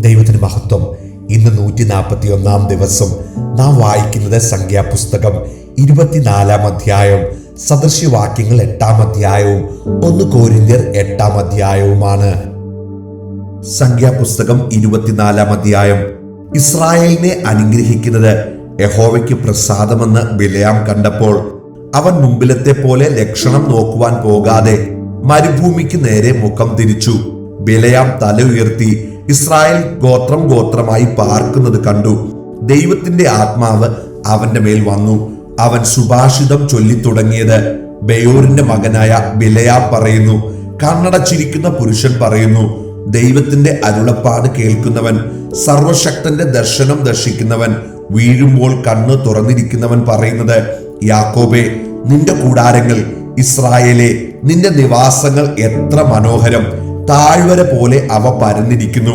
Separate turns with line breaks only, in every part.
ദൈവത്തിന് മഹത്വം. ഇന്ന് 141 ദിവസം നാം വായിക്കുന്നത് സംഖ്യാപുസ്തകം 24 അധ്യായം, സദൃശ്യവാക്യങ്ങൾ 8 അധ്യായവും 1 കൊരിന്ത്യർ 8 അധ്യായവുമാണ്. സംഖ്യാപുസ്തകം 24 അധ്യായം. ഇസ്രായേലിനെ അനുഗ്രഹിക്കുന്നത് യഹോവയ്ക്ക് പ്രസാദമെന്ന് ബിലെയാം കണ്ടപ്പോൾ അവൻ മുമ്പിലത്തെ പോലെ ലക്ഷണം നോക്കുവാൻ പോകാതെ മരുഭൂമിക്ക് നേരെ മുഖം തിരിച്ചു. ബിലെയാം തല ഉയർത്തി ഇസ്രായേൽ ഗോത്രം ഗോത്രമായി പാർക്കുന്നത് കണ്ടു. ദൈവത്തിന്റെ ആത്മാവ് അവന്റെ മേൽ വന്നു. അവൻ സുഭാഷിതം ചൊല്ലിത്തുടങ്ങിയത് ബെയോരിന്റെ മകനായ ബിലെയാം പറയുന്നു. കണ്ണടച്ചിരിക്കുന്ന പുരുഷൻ പറയുന്നു, ദൈവത്തിന്റെ അരുളപ്പാട് കേൾക്കുന്നവൻ, സർവശക്തന്റെ ദർശനം ദർശിക്കുന്നവൻ, വീഴുമ്പോൾ കണ്ണ് തുറന്നിരിക്കുന്നവൻ പറയുന്നത്, യാക്കോബേ നിന്റെ കൂടാരങ്ങൾ, ഇസ്രായേലെ നിന്റെ നിവാസങ്ങൾ എത്ര മനോഹരം! താഴ്വര പോലെ അവ പരന്നിരിക്കുന്നു,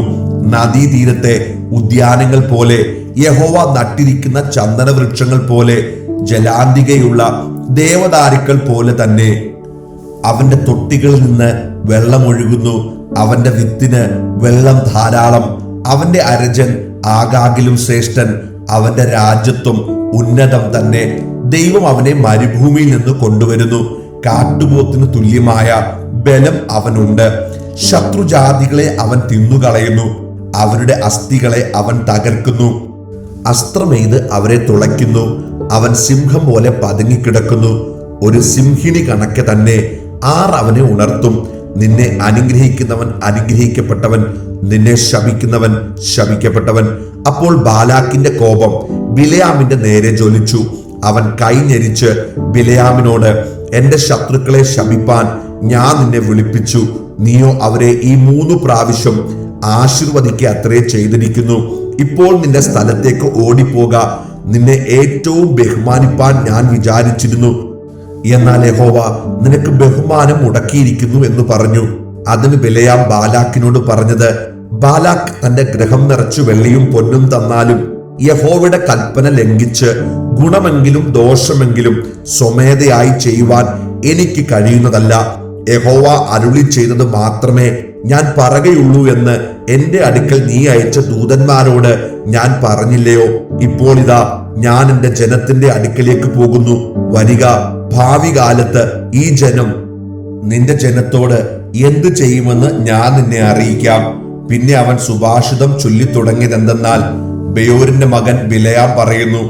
നദീതീരത്തെ ഉദ്യാനങ്ങൾ പോലെ, യഹോവ നട്ടിരിക്കുന്ന ചന്ദന വൃക്ഷങ്ങൾ പോലെ, ജലാന്തികയുള്ള ദേവദാരുക്കൾ പോലെ തന്നെ. അവന്റെ തൊട്ടികളിൽ നിന്ന് വെള്ളമൊഴുകുന്നു, അവന്റെ വിത്തിന് വെള്ളം ധാരാളം. അവന്റെ അരജൻ ആകാകിലും ശ്രേഷ്ഠൻ, അവന്റെ രാജ്യത്വം ഉന്നതം തന്നെ. ദൈവം അവനെ മരുഭൂമിയിൽ നിന്ന് കൊണ്ടുവരുന്നു. കാട്ടുപോത്തിന് തുല്യമായ ബലം അവനുണ്ട്. ശത്രുജാതികളെ അവൻ തിന്നുകളയുന്നു, അവരുടെ അസ്ഥികളെ അവൻ തകർക്കുന്നു. അസ്ത്രമെയ്ത് അവരെ തുളയ്ക്കുന്നു. അവൻ സിംഹം പോലെ പതുങ്ങിക്കിടക്കുന്നു, ഒരു സിംഹിണി കണക്കെ തന്നെ. ആർ അവനെ ഉണർത്തും? നിന്നെ അനുഗ്രഹിക്കുന്നവൻ അനുഗ്രഹിക്കപ്പെട്ടവൻ, നിന്നെ ശപിക്കുന്നവൻ ശപിക്കപ്പെട്ടവൻ. അപ്പോൾ ബാലാക്കിന്റെ കോപം ബിലെയാമിന്റെ നേരെ ജ്വലിച്ചു. അവൻ കൈഞെരിച്ച് ബിലെയാമിനോട്, എന്റെ ശത്രുക്കളെ ശപിപ്പാൻ ഞാൻ നിന്നെ വിളിപ്പിച്ചു, നീയോ അവരെ ഈ 3 പ്രാവശ്യം ആശീർവദിക്കുക അത്രേ ചെയ്തിരിക്കുന്നു. ഇപ്പോൾ നിന്റെ സ്ഥലത്തേക്ക് ഓടിപ്പോക, നിന്നെ ഏറ്റവും ബഹുമാനിപ്പാൻ ഞാൻ വിചാരിച്ചിരുന്നു, എന്നാൽ യഹോവ നിനക്ക് ബഹുമാനം മുടക്കിയിരിക്കുന്നു എന്ന് പറഞ്ഞു. അതിന് ബിലെയാം ബാലാക്കിനോട് പറഞ്ഞത്, ബാലാക്ക് തന്റെ ഗൃഹം നിറച്ചു വെള്ളിയും പൊന്നും തന്നാലും യഹോവയുടെ കൽപ്പന ലംഘിച്ച് ഗുണമെങ്കിലും ദോഷമെങ്കിലും സ്വമേധയായി ചെയ്യുവാൻ എനിക്ക് കഴിയുന്നതല്ല. യഹോവ അരുളി ചെയ്തത് മാത്രമേ ഞാൻ പറയുകയുള്ളൂ എന്ന് എന്റെ അടുക്കൽ നീ അയച്ച ദൂതന്മാരോട് ഞാൻ പറഞ്ഞില്ലയോ? ഇപ്പോൾ ഇതാ ഞാൻ എന്റെ ജനത്തിന്റെ അടുക്കലേക്ക് പോകുന്നു. വരിക, ഭാവി കാലത്ത് ഈ ജനം നിന്റെ ജനത്തോട് എന്ത് ചെയ്യുമെന്ന് ഞാൻ നിന്നെ അറിയിക്കാം. പിന്നെ അവൻ സുഭാഷിതം ചൊല്ലിത്തുടങ്ങിയതെന്തെന്നാൽ, ബെയോരിന്റെ മകൻ ബിലെയാം പറയുന്നു,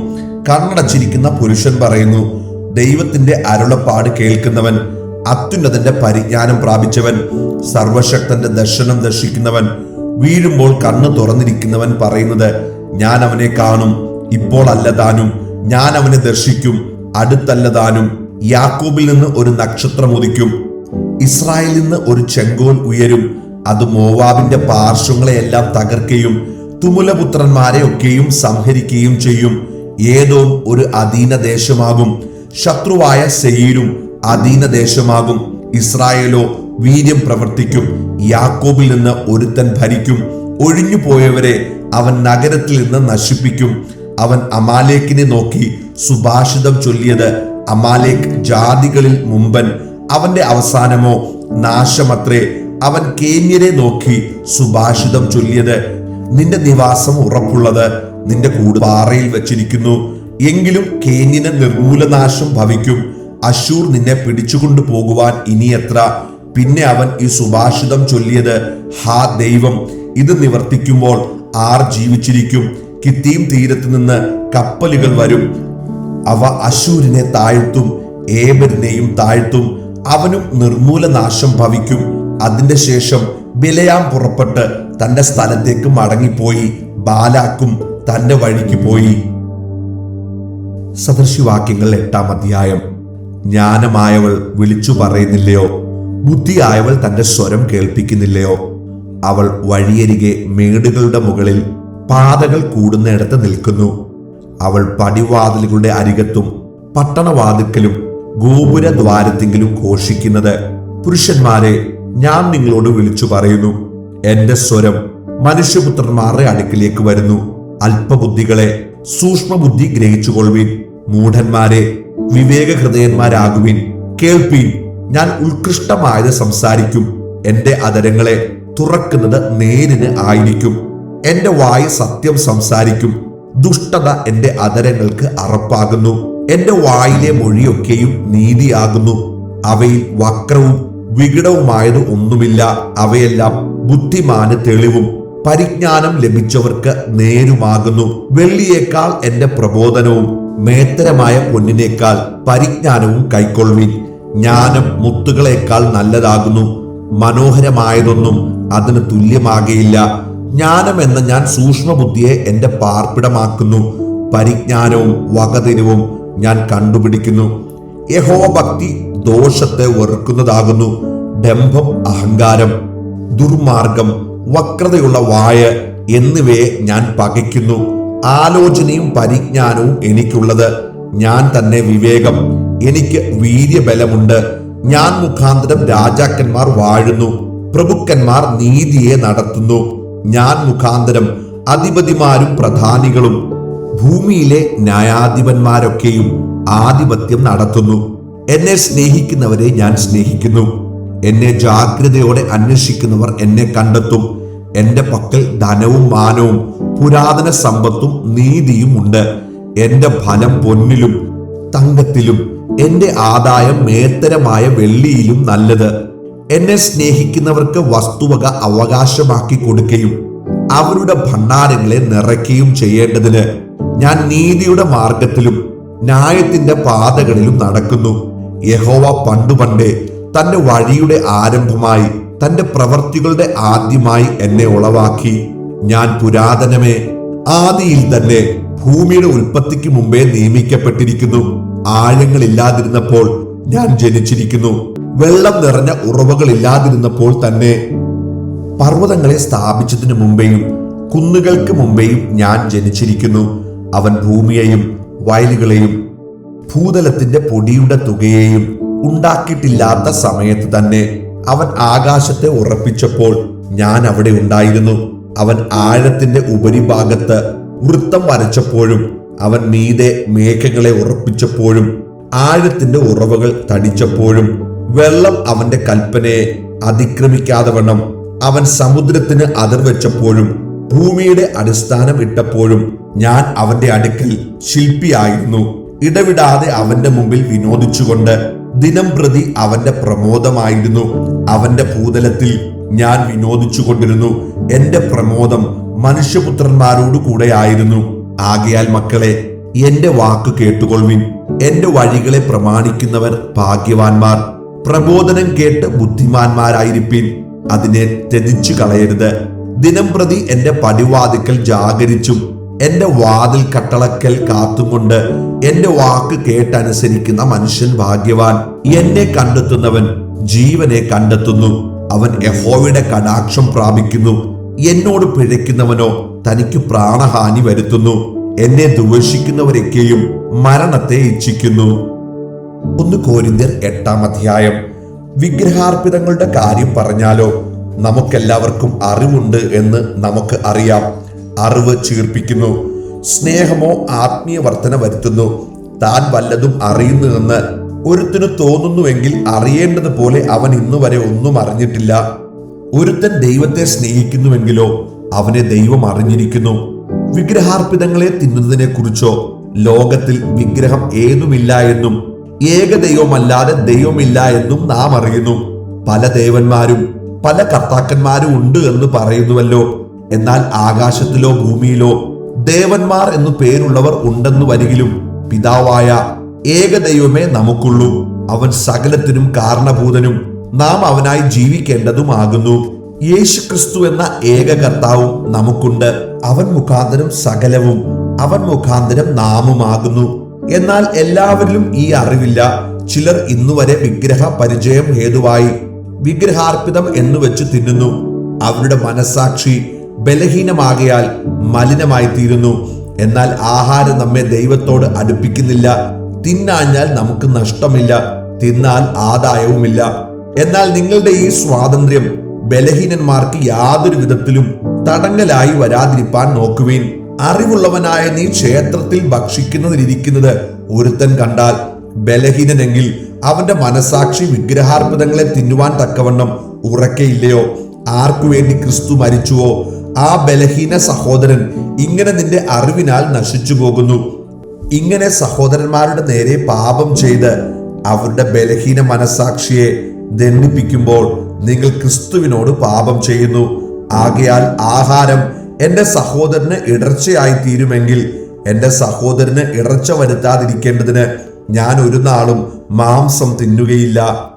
കണ്ണടച്ചിരിക്കുന്ന പുരുഷൻ പറയുന്നു, ദൈവത്തിന്റെ അരുളപ്പാട് കേൾക്കുന്നവൻ, അത്യുന്നതന്റെ പരിജ്ഞാനം പ്രാപിച്ചവൻ, സർവശക്തന്റെ ദർശനം ദർശിക്കുന്നവൻ, വീഴുമ്പോൾ കണ്ണ് തുറന്നിരിക്കുന്നവൻ പറയുന്നത്, ഞാൻ അവനെ കാണും, ഇപ്പോൾ അല്ലതാനും, ഞാൻ അവനെ ദർശിക്കും, അടുത്തല്ലതാനും. യാക്കോബിൽ നിന്ന് ഒരു നക്ഷത്രം ഉദിക്കും, ഇസ്രായേലിൽ നിന്ന് ഒരു ചെങ്കോൽ ഉയരും. അത് മോവാബിന്റെ പാർശ്വങ്ങളെയെല്ലാം തകർക്കുകയും തുമുലപുത്രന്മാരെ ഒക്കെയും സംഹരിക്കുകയും ചെയ്യും. ഏദോം ഒരു അധീന ദേശമാകും, ശത്രുവായ സെയീരും അധീന ദേശമാകും. ഇസ്രായേലോ വീര്യം പ്രവർത്തിക്കും, യാക്കോബിൽ നിന്ന് ഒരുത്തൻ ഭരിക്കും. ഒഴിഞ്ഞു പോയവരെ അവൻ നഗരത്തിൽ നിന്ന് നശിപ്പിക്കും. അവൻ അമാലേക്കിനെ നോക്കി സുഭാഷിതം ചൊല്ലിയത്, അമാലേക്ക് ജാതികളിൽ മുമ്പൻ, അവന്റെ അവസാനമോ നാശമത്രേ. അവൻ കേന്യരെ നോക്കി സുഭാഷിതം ചൊല്ലിയത്, നിന്റെ നിവാസം ഉറപ്പുള്ളത്, നിന്റെ കൂട് പാറയിൽ വെച്ചിരിക്കുന്നു. എങ്കിലും കേന്യന് നിർമൂലനാശം ഭവിക്കും. അശൂർ നിന്നെ പിടിച്ചുകൊണ്ടു പോകുവാൻ ഇനി എത്ര? പിന്നെ അവൻ ഈ സുഭാഷിതം ചൊല്ലിയത്, ഹാ ദൈവം, ഇത് നിവർത്തിക്കുമ്പോൾ ആർ ജീവിച്ചിരിക്കും? കിത്തീം തീരത്ത് നിന്ന് കപ്പലുകൾ വരും, അവ അശൂരിനെ താഴ്ത്തും, ഏബരിനെയും താഴ്ത്തും, അവനും നിർമൂലനാശം ഭവിക്കും. അതിന്റെ ശേഷം ബിലെയാം പുറപ്പെട്ട് തന്റെ സ്ഥലത്തേക്ക് മടങ്ങിപ്പോയി, ബാലാക്കും തന്റെ വഴിക്ക് പോയി. സദൃശ്യവാക്യങ്ങൾ 8 അധ്യായം. ജ്ഞാനമായവൾ വിളിച്ചു പറയുന്നില്ലയോ? ബുദ്ധിയായവൾ തന്റെ സ്വരം കേൾപ്പിക്കുന്നില്ലയോ? അവൾ വഴിയരികെ മേടുകളുടെ മുകളിൽ പാതകൾ കൂടുന്നിടത്ത് നിൽക്കുന്നു. അവൾ പടിവാതിലുകളുടെ അരികത്തും പട്ടണവാതിൽക്കലും ഗോപുരദ്വാരത്തിങ്കിലും ഘോഷിക്കുന്നത്, പുരുഷന്മാരെ ഞാൻ നിങ്ങളോട് വിളിച്ചു പറയുന്നു, എന്റെ സ്വരം മനുഷ്യപുത്രന്മാരുടെ അടുക്കിലേക്ക് വരുന്നു. അല്പബുദ്ധികളെ സൂക്ഷ്മബുദ്ധി ഗ്രഹിച്ചുകൊള്ളുവിൻ. മൂഢന്മാരെ വിവേകഹൃദയന്മാരാകുവിൻ. കേൾപ്പീൻ, ഞാൻ ഉത്കൃഷ്ടമായത് സംസാരിക്കും. എന്റെ അധരങ്ങളെ തുറക്കുന്നത് നേരിന് ആയിരിക്കും. എന്റെ വായ് സത്യം സംസാരിക്കും. ദുഷ്ടത എന്റെ അധരങ്ങൾക്ക് അറപ്പാകുന്നു. എന്റെ വായിലെ മൊഴിയൊക്കെയും നീതിയാകുന്നു. അവയിൽ വക്രവും വികടവുമായത് ഒന്നുമില്ല. അവയെല്ലാം ബുദ്ധിമാന് തെളിവും പരിജ്ഞാനം ലഭിച്ചവർക്ക് നേരുമാകുന്നു. വെള്ളിയേക്കാൾ എന്റെ പ്രബോധനവും മേത്തരമായ പൊന്നിനേക്കാൾ പരിജ്ഞാനവും കൈക്കൊള്ളുവിൻ. ജ്ഞാനം മുത്തുകളേക്കാൾ നല്ലതാകുന്നു. മനോഹരമായതൊന്നും അതിന് തുല്യമാകയില്ല. ജ്ഞാനം എന്ന ഞാൻ സൂക്ഷ്മബുദ്ധിയെ എന്റെ പാർപ്പിടമാക്കുന്നു. പരിജ്ഞാനവും വകതിരിവും ഞാൻ കണ്ടുപിടിക്കുന്നു. യഹോവഭക്തി ദോഷത്തെ വെറുക്കുന്നതാകുന്നു. ഡംഭം, അഹങ്കാരം, ദുർമാർഗം, വക്രതയുള്ള വായ എന്നിവയെ ഞാൻ പകയ്ക്കുന്നു. ആലോചനയും പരിജ്ഞാനവും എനിക്കുള്ളത്. ഞാൻ തന്നെ വിവേകം. എനിക്ക് വീര്യബലമുണ്ട്. ഞാൻ മുഖാന്തരം രാജാക്കന്മാർ വാഴുന്നു. പ്രഭുക്കന്മാർ നീതിയെ നടത്തുന്നു. ഞാൻ മുഖാന്തരം അധിപതിമാരും പ്രധാനികളും ഭൂമിയിലെ ന്യായാധിപന്മാരൊക്കെയും ആധിപത്യം നടത്തുന്നു. എന്നെ സ്നേഹിക്കുന്നവരെ ഞാൻ സ്നേഹിക്കുന്നു. എന്നെ ജാഗ്രതയോടെ അന്വേഷിക്കുന്നവർ എന്നെ കണ്ടെത്തും. എന്റെ പക്കൽ ധനവും മാനവും പുരാതന സമ്പത്തും നീതിയും ഉണ്ട്. എന്റെ ഫലം പൊന്നിലും തങ്കത്തിലും എന്റെ ആദായം മേത്തരമായ വെള്ളിയിലും നല്ലത്. എന്നെ സ്നേഹിക്കുന്നവർക്ക് വസ്തുവക അവകാശമാക്കി കൊടുക്കുകയും അവരുടെ ഭണ്ഡാരങ്ങളെ നിറയ്ക്കുകയും ചെയ്യേണ്ടതിന് ഞാൻ നീതിയുടെ മാർഗത്തിലും ന്യായത്തിന്റെ പാതകളിലും നടക്കുന്നു. യഹോവ പണ്ടുപണ്ടേ തന്റെ വഴിയുടെ ആരംഭമായി തന്റെ പ്രവർത്തികളുടെ ആദ്യമായി എന്നെ ഉളവാക്കി. ഞാൻ പുരാതനമേ ആദിയിൽ തന്നെ ഭൂമിയുടെ ഉൽപ്പത്തിക്ക് മുമ്പേ നിയമിക്കപ്പെട്ടിരിക്കുന്നു. ആഴങ്ങളില്ലാതിരുന്നപ്പോൾ ഞാൻ ജനിച്ചിരിക്കുന്നു. വെള്ളം നിറഞ്ഞ ഉറവകളില്ലാതിരുന്നപ്പോൾ തന്നെ പർവ്വതങ്ങളെ സ്ഥാപിച്ചതിനു മുമ്പേയും കുന്നുകൾക്ക് മുമ്പേയും ഞാൻ ജനിച്ചിരിക്കുന്നു. അവൻ ഭൂമിയെയും വയലുകളെയും ഭൂതലത്തിന്റെ പൊടിയുടെ തുകയെയും ഉണ്ടാക്കിയിട്ടില്ലാത്ത സമയത്ത് തന്നെ അവൻ ആകാശത്തെ ഉറപ്പിച്ചപ്പോൾ ഞാൻ അവിടെ ഉണ്ടായിരുന്നു. അവൻ ആഴത്തിന്റെ ഉപരിഭാഗത്ത് വൃത്തം വരച്ചപ്പോഴും അവൻ മീതെ മേഘങ്ങളെ ഉറപ്പിച്ചപ്പോഴും ആഴത്തിന്റെ ഉറവകൾ തടിച്ചപ്പോഴും വെള്ളം അവന്റെ കൽപ്പനയെ അതിക്രമിക്കാതെ വണ്ണം അവൻ സമുദ്രത്തിന് അതിർ വെച്ചപ്പോഴും ഭൂമിയുടെ അടിസ്ഥാനം ഇട്ടപ്പോഴും ഞാൻ അവന്റെ അടുക്കൽ ശില്പിയായിരുന്നു. ഇടവിടാതെ അവന്റെ മുമ്പിൽ വിനോദിച്ചുകൊണ്ട് ദിനം പ്രതി അവന്റെ പ്രമോദമായിരുന്നു. അവന്റെ ഭൂതലത്തിൽ ഞാൻ വിനോദിച്ചു കൊണ്ടിരുന്നു. എന്റെ പ്രമോദം മനുഷ്യപുത്രന്മാരോടു കൂടെ ആയിരുന്നു. ആകയാൽ മക്കളെ, എന്റെ വാക്ക് കേട്ടുകൊള്ളുവിൻ. എന്റെ വഴികളെ പ്രമാണിക്കുന്നവർ ഭാഗ്യവാന്മാർ. പ്രബോധനം കേട്ട് ബുദ്ധിമാന്മാരായിരിപ്പിൻ. അതിനെ ത്യജിച്ചു കളയരുത്. ദിനം പ്രതി എന്റെ പടിവാതിക്കൽ ജാഗരിച്ചും എന്റെ വാതിൽ കട്ടളക്കൽ കാത്തുകൊണ്ട് എന്റെ വാക്ക് കേട്ടനുസരിക്കുന്ന മനുഷ്യൻ ഭാഗ്യവാൻ. എന്നെ കണ്ടെത്തുന്നവൻ ജീവനെ കണ്ടെത്തുന്നു. അവൻ യഹോവയുടെ കടാക്ഷം പ്രാപിക്കുന്നു. എന്നോട് പിഴയ്ക്കുന്നവനോ തനിക്ക് പ്രാണഹാനി വരുത്തുന്നു. എന്നെ ദ്വേഷിക്കുന്നവരൊക്കെയും മരണത്തെ ഇച്ഛിക്കുന്നു. 1 കൊരിന്ത്യർ 8-ാം അധ്യായം. വിഗ്രഹാർപ്പിതങ്ങളുടെ കാര്യം പറഞ്ഞാലോ, നമുക്കെല്ലാവർക്കും അറിവുണ്ട് എന്ന് നമുക്ക് അറിയാം. അറിവ് ചീർപ്പിക്കുന്നു. സ്നേഹമോ ആത്മീയ വർധന വരുത്തുന്നു. താൻ വല്ലതും അറിയുന്നുവെന്ന് ഒരുത്തന് തോന്നുന്നുവെങ്കിൽ അറിയേണ്ടതുപോലെ അവൻ ഇന്നുവരെ ഒന്നും അറിഞ്ഞിട്ടില്ല. ഒരുത്തൻ ദൈവത്തെ സ്നേഹിക്കുന്നുവെങ്കിലോ അവനെ ദൈവം അറിഞ്ഞിരിക്കുന്നു. വിഗ്രഹാർപ്പിതങ്ങളെ തിന്നുന്നതിനെ കുറിച്ചോ ലോകത്തിൽ വിഗ്രഹം ഏതുമില്ല എന്നും ഏകദൈവമല്ലാതെ ദൈവമില്ല എന്നും നാം അറിയുന്നു. പല ദേവന്മാരും പല കർത്താക്കന്മാരും ഉണ്ട് എന്ന് പറയുന്നുവല്ലോ. എന്നാൽ ആകാശത്തിലോ ഭൂമിയിലോ ദേവന്മാർ എന്നു പേരുള്ളവർ ഉണ്ടെന്നു വരികിലും പിതാവായ ഏകദൈവമേ നമുക്കുള്ളൂ. അവൻ സകലത്തിനും കാരണഭൂതനും നാം അവനായി ജീവിക്കേണ്ടതുമാകുന്നു. യേശു ക്രിസ്തു എന്ന ഏക കർത്താവും നമുക്കുണ്ട്. അവൻ മുഖാന്തരം സകലവും അവൻ മുഖാന്തരം നാമുമാകുന്നു. എന്നാൽ എല്ലാവരിലും ഈ അറിവില്ല. ചിലർ ഇന്നുവരെ വിഗ്രഹ പരിചയം ഹേതുവായി വിഗ്രഹാർപ്പിതം എന്നു വെച്ച് തിന്നുന്നു. അവരുടെ മനസാക്ഷി ബലഹീനമാകയാൽ മലിനമായി തീരുന്നു. എന്നാൽ ആഹാരം നമ്മെ ദൈവത്തോട് അടുപ്പിക്കുന്നില്ല. തിന്നാഞ്ഞാൽ നമുക്ക് നഷ്ടമില്ല, തിന്നാൽ ആദായവുമില്ല. എന്നാൽ നിങ്ങളുടെ ഈ സ്വാതന്ത്ര്യം ബലഹീനന്മാർക്ക് യാതൊരു വിധത്തിലും തടങ്കലായി വരാതിരിപ്പാൻ നോക്കുവിൻ. അറിവുള്ളവനായ നീ ക്ഷേത്രത്തിൽ ഭക്ഷിക്കുന്നതിരിക്കുന്നത് ഒരുത്തൻ കണ്ടാൽ ബലഹീനനെങ്കിൽ അവന്റെ മനസാക്ഷി വിഗ്രഹാർപ്പിതങ്ങളെ തിന്നുവാൻ തക്കവണ്ണം ഉറക്കയില്ലയോ? ആർക്കു വേണ്ടി ക്രിസ്തു മരിച്ചുവോ ആ ബലഹീന സഹോദരൻ ഇങ്ങനെ നിന്റെ അറിവിനാൽ നശിച്ചു പോകുന്നു. ഇങ്ങനെ സഹോദരന്മാരുടെ നേരെ പാപം ചെയ്ത് അവരുടെ ബലഹീന മനസാക്ഷിയെ ദണ്ഡിപ്പിക്കുമ്പോൾ നിങ്ങൾ ക്രിസ്തുവിനോട് പാപം ചെയ്യുന്നു. ആകയാൽ ആഹാരം എന്റെ സഹോദരന് ഇടർച്ചയായി തീരുമെങ്കിൽ എന്റെ സഹോദരന് ഇടർച്ച വരുത്താതിരിക്കേണ്ടതിന് ഞാൻ ഒരു നാളും മാംസം തിന്നുകയില്ല.